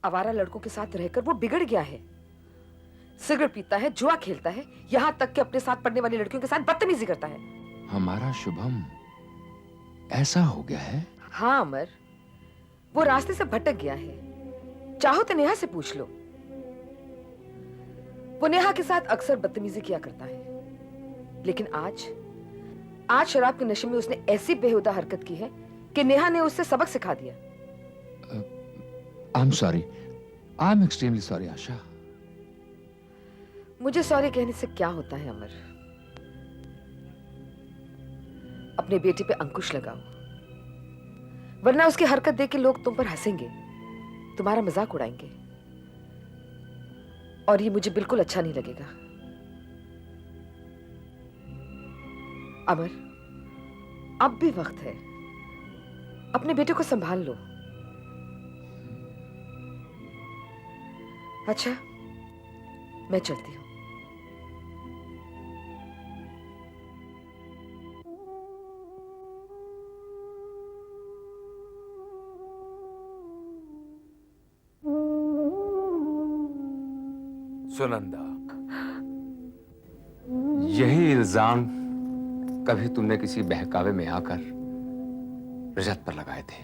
आवारा लड़कों के साथ रहकर वो बिगड़ गया है। सिगरेट पीता है, जुआ खेलता है, यहाँ तक कि अपने साथ पढ़ने वाली लड़कियों के साथ बदतमीजी करता है। हमारा शुभम ऐसा हो गया है? हाँ अमर, वो रास्ते से भटक गया है। चाहो तो नेहा से पूछ लो। वो नेहा के साथ अक्सर बदतमीजी किया करता है, लेकिन आज शराब के नशे में उसने ऐसी बेहुदा हरकत की है कि नेहा ने उससे सबक सिखा दिया। I am sorry, I am extremely sorry Asha. मुझे सॉरी कहने से क्या होता है अमर? अपने बेटे पे अंकुश लगाओ, वरना उसकी हरकत देख के लोग तुम पर हंसेंगे, तुम्हारा मजाक उड़ाएंगे, और ये मुझे बिल्कुल अच्छा नहीं लगेगा। अमर, अब भी वक्त है, अपने बेटे को संभाल लो। अच्छा, मैं चलती हूं। सुनंदा, यही इल्जाम कभी तुमने किसी बहकावे में आकर रजत पर लगाए थे,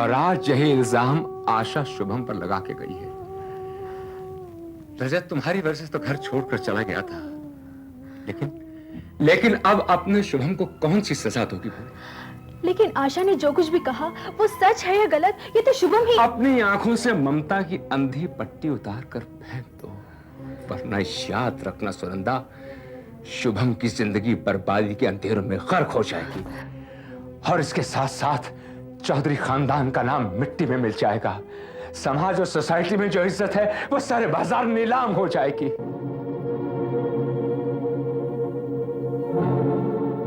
और आज यही इल्जाम आशा शुभम पर लगा के गई है। रजत तुम्हारी वजह से तो घर छोड़कर चला गया था, लेकिन अब अपने शुभम को कौन सी सजा दोगी? लेकिन आशा ने जो कुछ भी कहा वो सच है या गलत, ये तो शुभम ही। अपनी आंखों से ममता की अंधी पट्टी उतार कर फेंक दो, वरना याद रखना सुनंदा, शुभम की जिंदगी बर्बादी के अंधेरों में गर्क हो जाएगी, और इसके साथ साथ चौधरी खानदान का नाम मिट्टी में मिल जाएगा। समाज और सोसाइटी में जो इज्जत है वो सारे बाजार में नीलाम हो जाएगी।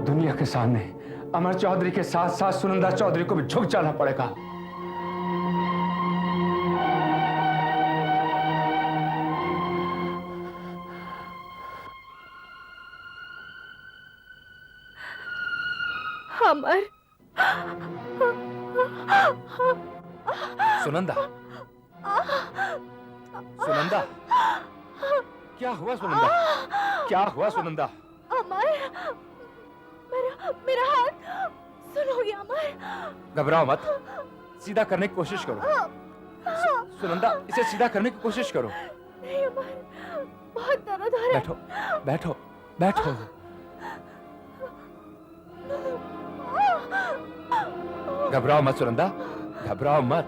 दुनिया के सामने अमर चौधरी के साथ साथ सुनंदा चौधरी को भी झुक जाना पड़ेगा। अमर, सुनंदा, सुनंदा, क्या हुआ सुनंदा? क्या हुआ सुनंदा? अमर, मेरा हाथ सुन हो गया। अमर, घबराओ मत, सीधा करने की कोशिश करो। सुनंदा, इसे सीधा करने की कोशिश करो। नहीं अमर, बहुत दर्द हो रहा है। बैठो, बैठो, बैठो। घबराओ मत सुनंदा, घबराओ मत,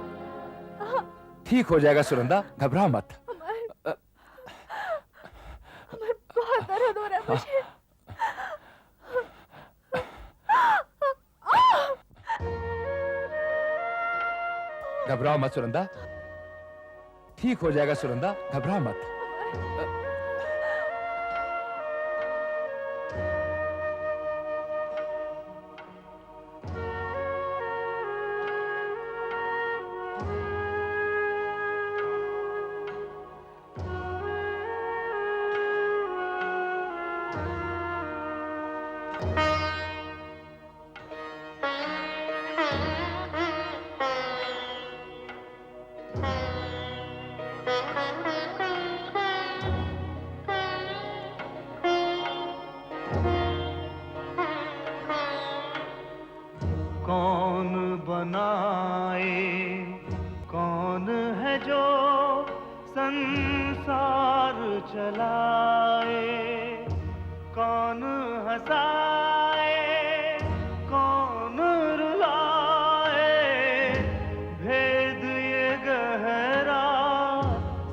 ठीक हो जाएगा सुनंदा, घबराओ मत। अमर, बहुत दर्द हो रहा है मुझे। घबराओ मत सुनंदा, ठीक हो जाएगा सुनंदा, घबराओ मत। कौन बनाए, कौन है जो संसार चलाए, कौन हंसाए, कौन रुलाए, भेद ये गहरा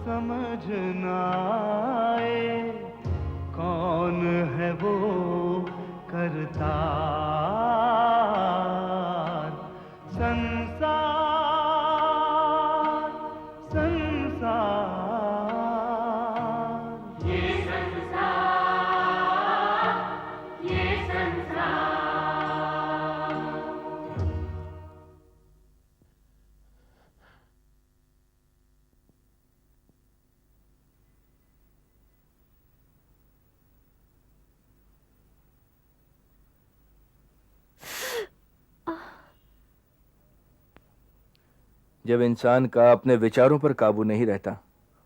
समझ न आए, कौन है वो करता संसार, संसार, ये संसार, ये संसार। जब इंसान का अपने विचारों पर काबू नहीं रहता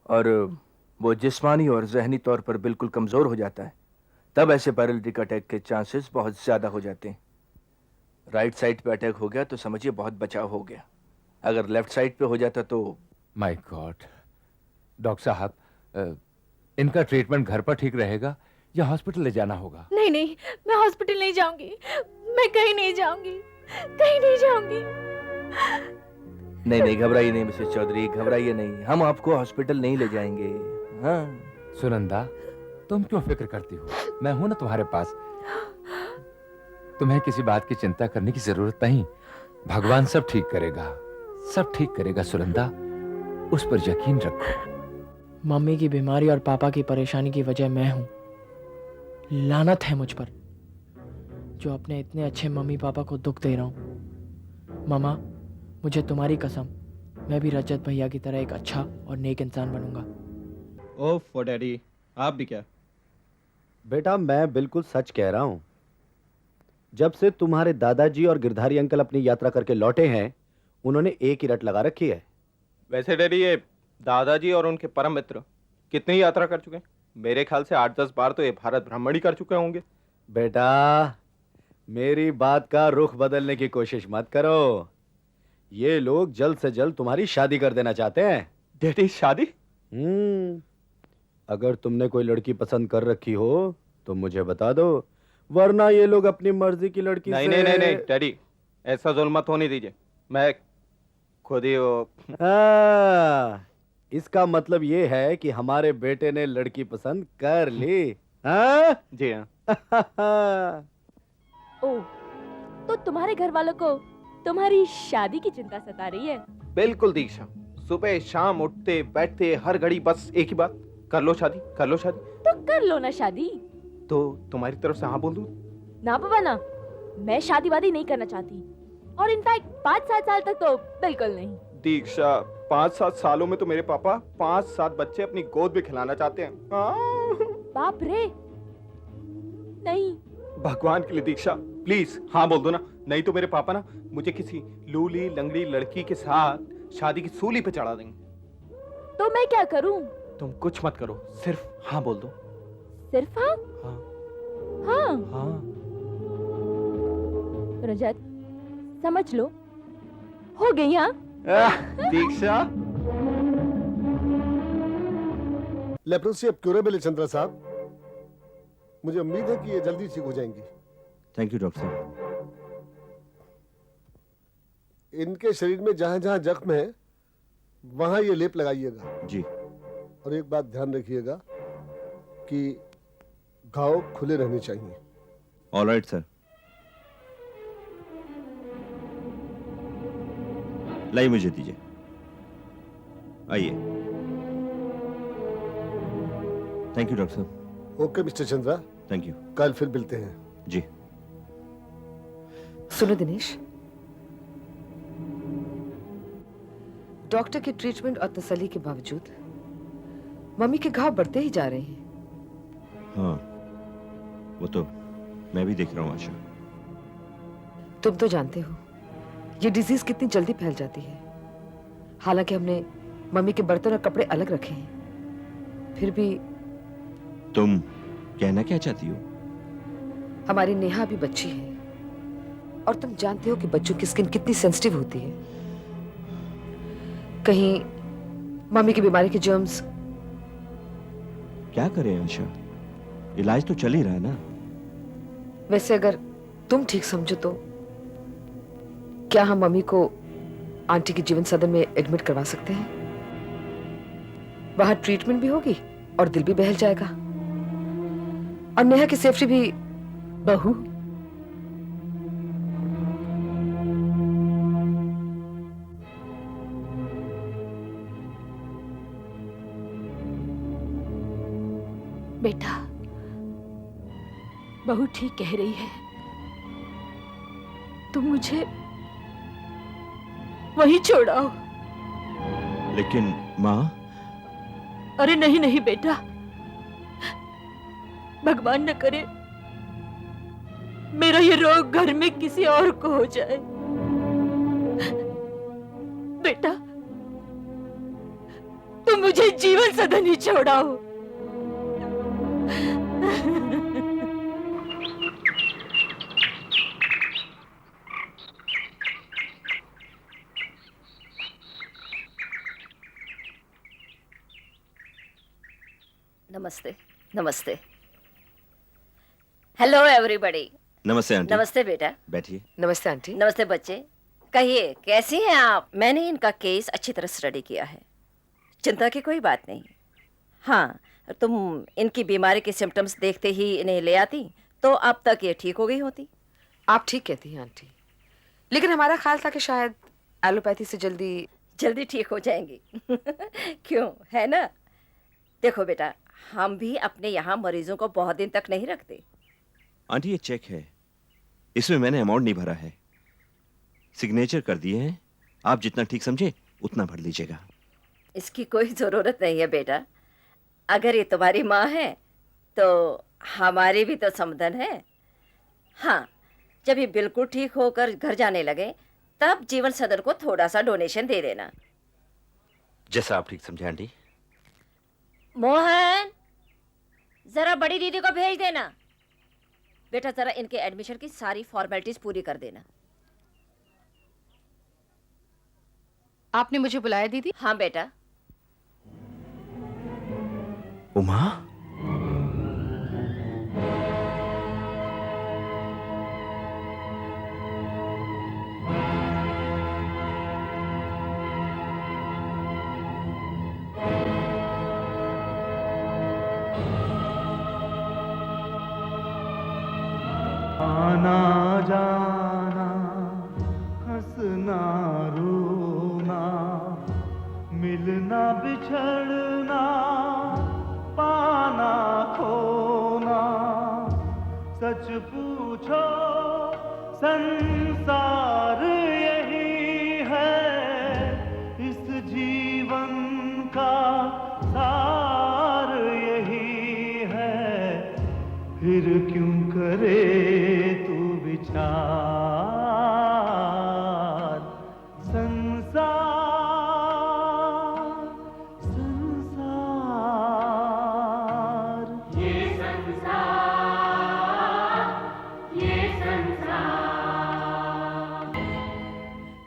और वो जिस्मानी और जहनी तौर पर बिल्कुल कमज़ोर हो जाता है, तब ऐसे पैरालिटिक अटैक के चांसेस बहुत ज़्यादा हो जाते हैं। राइट साइड पे अटैक हो गया तो समझिए बहुत बचाव हो गया। अगर लेफ्ट साइड पे हो जाता तो माय गॉड। डॉक्टर साहब, इनका ट्रीटमेंट घर पर ठीक रहेगा या हॉस्पिटल ले जाना होगा? नहीं नहीं, मैं हॉस्पिटल नहीं जाऊंगी, मैं कहीं नहीं जाऊंगी, कहीं नहीं जाऊंगी। नहीं नहीं, घबराइए नहीं मिसेस चौधरी, घबराइए नहीं, हम आपको हॉस्पिटल नहीं ले जाएंगे। हाँ सुनंदा, तुम क्यों फिक्र करती हो? मैं हूं ना तुम्हारे पास। तुम्हें किसी बात की चिंता करने की जरूरत नहीं। भगवान सब ठीक करेगा, सब ठीक करेगा सुनंदा, उस पर यकीन रखो। मम्मी की बीमारी और पापा की परेशानी की वजह मैं हूं। लानत है मुझ पर जो अपने इतने अच्छे मम्मी पापा को दुख दे रहा हूं। मामा, मुझे तुम्हारी कसम, मैं भी रजत भैया की तरह एक अच्छा और नेक इंसान बनूंगा। ओफ डैडी, आप भी क्या? बेटा, मैं बिल्कुल सच कह रहा हूं। जब से तुम्हारे दादाजी और गिरधारी अंकल अपनी यात्रा करके लौटे हैं, उन्होंने एक ही रट लगा रखी है। वैसे डैडी, ये दादाजी और उनके परम मित्र कितनी यात्रा कर चुके हैं? मेरे ख्याल से 8-10 बार तो ये भारत भ्रमण ही कर चुके होंगे। बेटा, मेरी बात का रुख बदलने की कोशिश मत करो। ये लोग जल्द से जल्द तुम्हारी शादी कर देना चाहते हैं। डैडी, शादी? अगर तुमने कोई लड़की पसंद कर रखी हो तो मुझे बता दो, वरना ये लोग अपनी मर्जी की लड़की नहीं से... नहीं नहीं नहीं डैडी, ऐसा जुल्म मत होने दीजिए। मैं खुद ही इसका मतलब ये है कि हमारे बेटे ने लड़की पसंद कर ली। हाँ? जी हाँ। ओह, तो तुम्हारे घर वालों को तुम्हारी शादी की चिंता सता रही है? बिल्कुल दीक्षा, सुबह शाम उठते बैठते हर घड़ी बस एक ही बात, कर लो शादी, कर लो शादी। तो कर लो ना शादी। तो तुम्हारी तरफ से हाँ बोल दूं? ना बाबा ना, मैं शादी वादी नहीं करना चाहती, और इनफैक्ट 5-7 साल तक तो बिल्कुल नहीं। दीक्षा, 5-7 सालों में तो मेरे पापा 5-7 बच्चे अपनी गोद में खिलाना चाहते हैं। बाप रे, नहीं। भगवान के लिए दीक्षा, प्लीज हाँ बोल दो ना, नहीं तो मेरे पापा ना मुझे किसी लूली लंगड़ी लड़की के साथ शादी की सूली पे चढ़ा देंगे। तो मैं क्या करूं? तुम कुछ मत करो, सिर्फ हाँ बोल दो। सिर्फ हाँ? हाँ हाँ हाँ। रजत, समझ लो, हो गई। हाँ दीक्षा, लेप्रोसी अब क्यूरेबल है चंद्रा साहब। मुझे उम्मीद है कि ये जल्दी ठीक हो जाएंगी। थैंक यू डॉक्टर साहब। इनके शरीर में जहां जहां जख्म है वहां ये लेप लगाइएगा जी। और एक बात ध्यान रखिएगा कि घाव खुले रहने चाहिए। Alright sir. लाइए मुझे दीजिए, आइए। थैंक यू डॉक्टर साहब। Okay mister Chandra, thank you. कल फिर मिलते हैं। जी। सुनो दिनेश, डॉक्टर की ट्रीटमेंट और तसल्ली के बावजूद मम्मी के घाव बढ़ते ही जा रहे हैं। हाँ, वो तो मैं भी देख रहा हूँ आशा। तुम तो जानते हो ये डिजीज कितनी जल्दी फैल जाती है। हालांकि हमने मम्मी के बर्तन और कपड़े अलग रखे हैं, फिर भी। तुम कहना क्या चाहती हो? हमारी नेहा भी बच्ची है और तुम जानते हो कि बच्चों की स्किन कितनी सेंसिटिव होती है। कहीं मम्मी की बीमारी के जर्म्स। क्या करें आशा, इलाज तो चल ही रहा है ना। वैसे अगर तुम ठीक समझो तो क्या हम मम्मी को आंटी के जीवन सदन में एडमिट करवा सकते हैं? वहां ट्रीटमेंट भी होगी और दिल भी बहल जाएगा, और नेहा की सेफ्टी भी। बहू, बेटा, बहू ठीक कह रही है, तुम मुझे वहीं छोड़ाओ। लेकिन माँ। अरे नहीं नहीं बेटा, भगवान न करे मेरा ये रोग घर में किसी और को हो जाए। बेटा, तुम मुझे जीवन सदन ही छोड़ाओ। नमस्ते। नमस्ते। Hello everybody. नमस्ते आंटी। नमस्ते बेटा। बैठिए। नमस्ते आंटी। नमस्ते बच्चे। कहिए कैसी हैं आप? मैंने इनका केस अच्छी तरह स्टडी किया है, चिंता की कोई बात नहीं। हाँ, तुम इनकी बीमारी के सिम्टम्स देखते ही इन्हें ले आती तो अब तक ये ठीक हो गई होती। आप ठीक कहती हैं आंटी, लेकिन हमारा ख्याल था कि शायद एलोपैथी से जल्दी ठीक हो जाएंगी। क्यों, है ना? देखो बेटा, हम भी अपने यहाँ मरीजों को बहुत दिन तक नहीं रखते। आंटी ये चेक है, इसमें मैंने अमाउंट नहीं भरा है, सिग्नेचर कर दिए हैं। आप जितना ठीक समझे उतना भर लीजिएगा। इसकी कोई जरूरत नहीं है बेटा, अगर ये तुम्हारी माँ है तो हमारी भी तो समधन है। हाँ, जब ये बिल्कुल ठीक होकर घर जाने लगे तब जीवन सदन को थोड़ा सा डोनेशन दे देना। जैसा आप ठीक समझे आंटी। मोहन, जरा बड़ी दीदी को भेज देना। बेटा जरा इनके एडमिशन की सारी फॉर्मेलिटीज पूरी कर देना। आपने मुझे बुलाया दीदी? हाँ बेटा। उमा, आना जाना, हंसना रोना, मिलना बिछड़ना, पाना खोना, सच पूछो संसार यही है, इस जीवन का सार यही है, फिर क्यों करे तू विचार। संसार संसार ये संसार।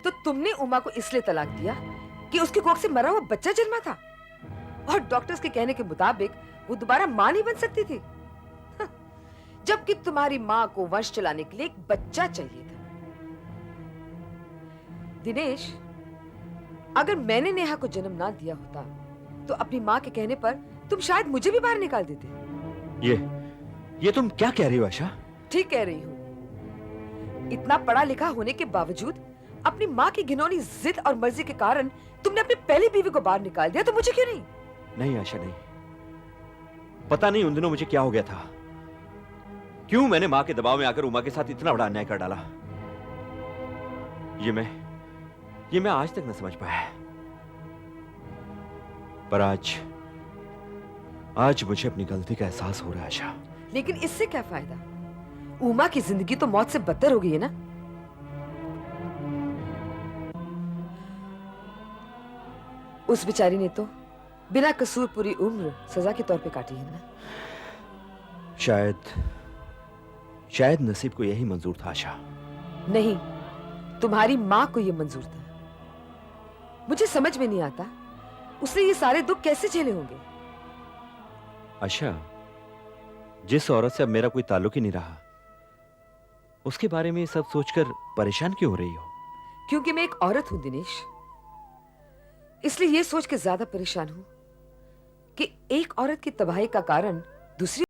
तो तुमने उमा को इसलिए तलाक दिया कि उसकी कोख से मरा हुआ बच्चा जन्मा था, और डॉक्टर्स के कहने के मुताबिक वो दोबारा मां नहीं बन सकती थी, जबकि तुम्हारी मां को वंश चलाने के लिए एक बच्चा चाहिए था। दिनेश, अगर मैंने नेहा को जन्म ना दिया होता तो अपनी मां के कहने पर तुम शायद मुझे भी बाहर निकाल देते। ये तुम क्या कह रही हो आशा? ठीक कह रही हूँ। इतना पढ़ा लिखा होने के बावजूद अपनी मां की घिनौनी जिद और मर्जी के कारण तुमने अपनी पहली बीवी को बाहर निकाल दिया, तो मुझे क्यों नहीं? नहीं आशा नहीं, पता नहीं उन दिनों मुझे क्या हो गया था, क्यों मैंने मां के दबाव में आकर उमा के साथ इतना बड़ा अन्याय कर डाला। ये मैं आज तक न समझ पाया, पर आज मुझे अपनी गलती का एहसास हो रहा है आशा। लेकिन इससे क्या फायदा? उमा की जिंदगी तो मौत से बदतर हो गई है ना। उस बेचारी ने तो बिना कसूर पूरी उम्र सजा के तौर पे काटी है ना। शायद नसीब को यही मंजूर था आशा। नहीं, तुम्हारी मां को यह मंजूर था। मुझे समझ में नहीं आता उसने ये सारे दुख कैसे झेले होंगे। आशा, जिस औरत से अब मेरा कोई ताल्लुक ही नहीं रहा, उसके बारे में सब सोचकर परेशान क्यों हो रही हो? क्योंकि मैं एक औरत हूं दिनेश, इसलिए ये सोच के ज्यादा परेशान हूं कि एक औरत की तबाही का कारण दूसरी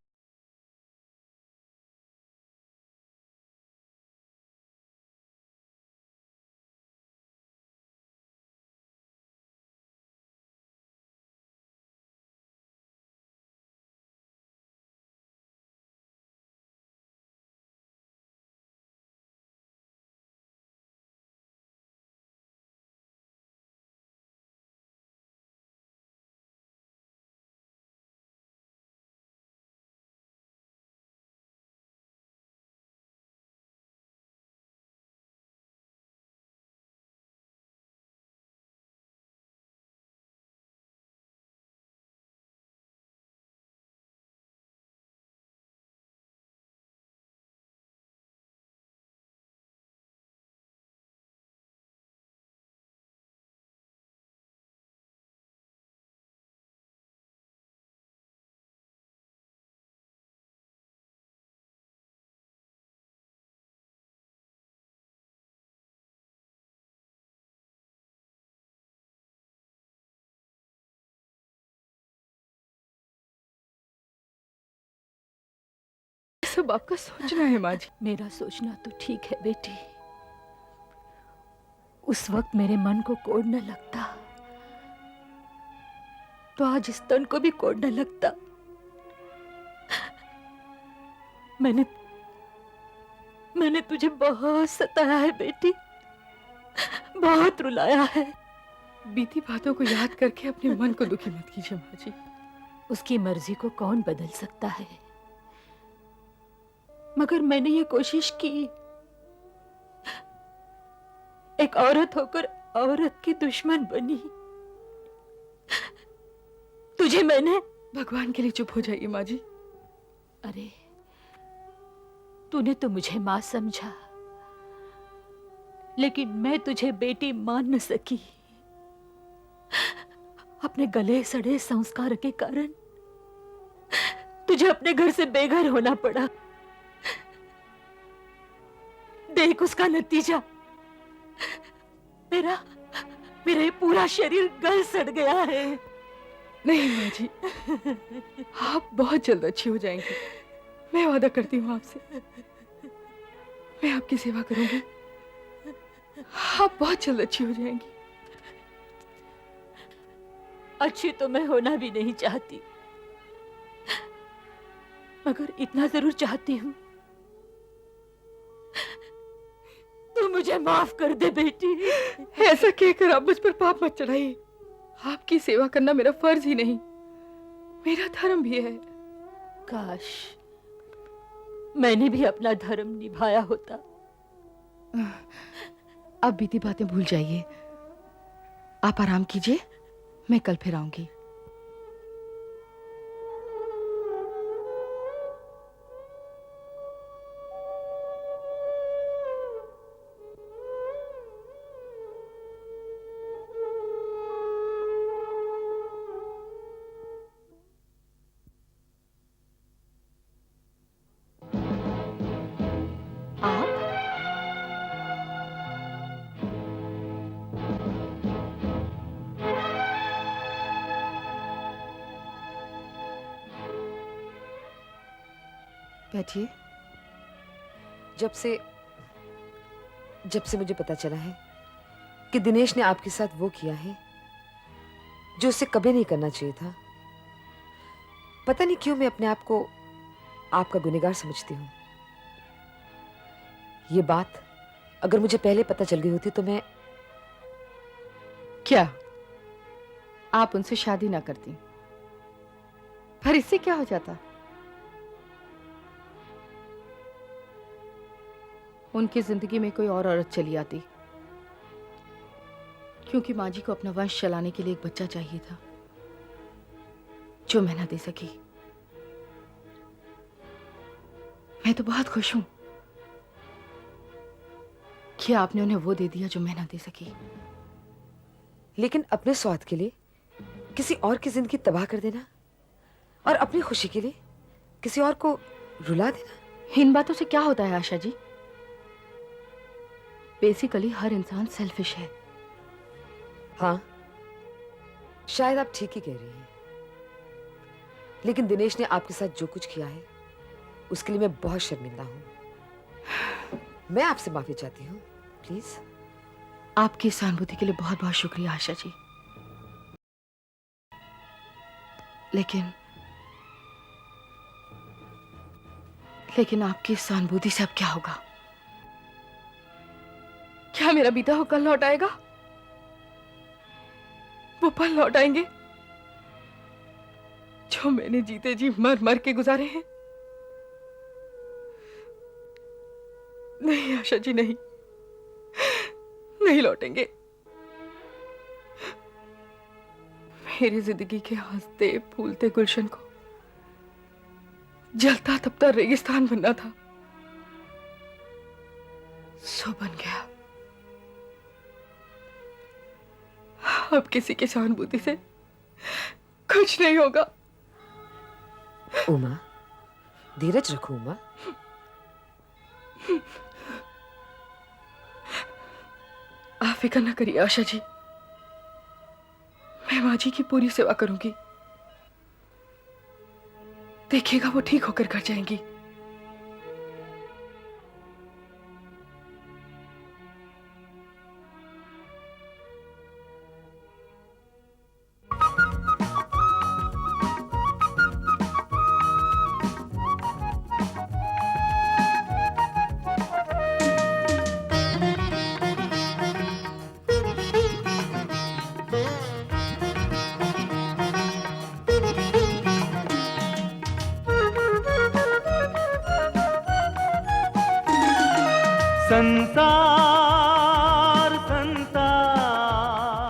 सब आपका सोचना है माँ जी। मेरा सोचना तो ठीक है बेटी, उस वक्त मेरे मन को कोड न लगता तो आज इस तन को भी कोड न लगता। मैंने तुझे बहुत सताया है बेटी, बहुत रुलाया है। बीती बातों को याद करके अपने मन को दुखी मत कीजिए माँ जी। उसकी मर्जी को कौन बदल सकता है, मगर मैंने ये कोशिश की। एक औरत होकर औरत की दुश्मन बनी। तुझे मैंने भगवान के लिए चुप हो जाइए माँ जी। अरे तूने तो मुझे मां समझा, लेकिन मैं तुझे बेटी मान न सकी। अपने गले सड़े संस्कार के कारण तुझे अपने घर से बेघर होना पड़ा। देख उसका नतीजा, मेरा ये पूरा शरीर गल सड़ गया है। नहीं माँ जी, आप बहुत जल्द अच्छी हो जाएंगी, मैं वादा करती हूँ आपसे। मैं आपकी सेवा करूंगी, आप बहुत जल्द अच्छी हो जाएंगी। अच्छी तो मैं होना भी नहीं चाहती, मगर इतना जरूर चाहती हूँ, तू मुझे माफ कर दे बेटी। ऐसा कहकर आप मुझ पर पाप मत चढ़ाइए। आपकी सेवा करना मेरा फर्ज ही नहीं, मेरा धर्म भी है। काश मैंने भी अपना धर्म निभाया होता। अब बीती बातें भूल जाइए, आप आराम कीजिए, मैं कल फिर आऊंगी। बैठिए। जब से मुझे पता चला है कि दिनेश ने आपके साथ वो किया है जो उसे कभी नहीं करना चाहिए था, पता नहीं क्यों मैं अपने आप को आपका गुनहगार समझती हूँ। ये बात अगर मुझे पहले पता चल गई होती तो मैं... क्या आप उनसे शादी ना करती? पर इससे क्या हो जाता? उनकी जिंदगी में कोई और औरत चली आती, क्योंकि माँ जी को अपना वंश चलाने के लिए एक बच्चा चाहिए था जो मैं ना दे सकी। मैं तो बहुत खुश हूं कि आपने उन्हें वो दे दिया जो मैं ना दे सकी। लेकिन अपने स्वार्थ के लिए किसी और की जिंदगी तबाह कर देना और अपनी खुशी के लिए किसी और को रुला देना, इन बातों से क्या होता है आशा जी? बेसिकली हर इंसान सेल्फिश है। हाँ, शायद आप ठीक ही कह रही हैं, लेकिन दिनेश ने आपके साथ जो कुछ किया है उसके लिए मैं बहुत शर्मिंदा हूं। मैं आपसे माफी चाहती हूँ, प्लीज। आपकी सहानुभूति के लिए बहुत बहुत शुक्रिया आशा जी, लेकिन आपकी सहानुभूति से अब क्या होगा? क्या मेरा बीता हुआ कल लौट आएगा? वो पल लौट आएंगे जो मैंने जीते जी मर मर के गुजारे हैं? नहीं आशा जी, नहीं, नहीं लौटेंगे। मेरी जिंदगी के हंसते फूलते गुलशन को जलता तपता रेगिस्तान बनना था, सो बन गया। अब किसी की सहानुभूति से कुछ नहीं होगा। उमा, धीरज रखो उमा। आप फिक्र न करिए आशा जी, मैं माँ जी की पूरी सेवा करूंगी। देखिएगा वो ठीक होकर घर जाएंगी। संसार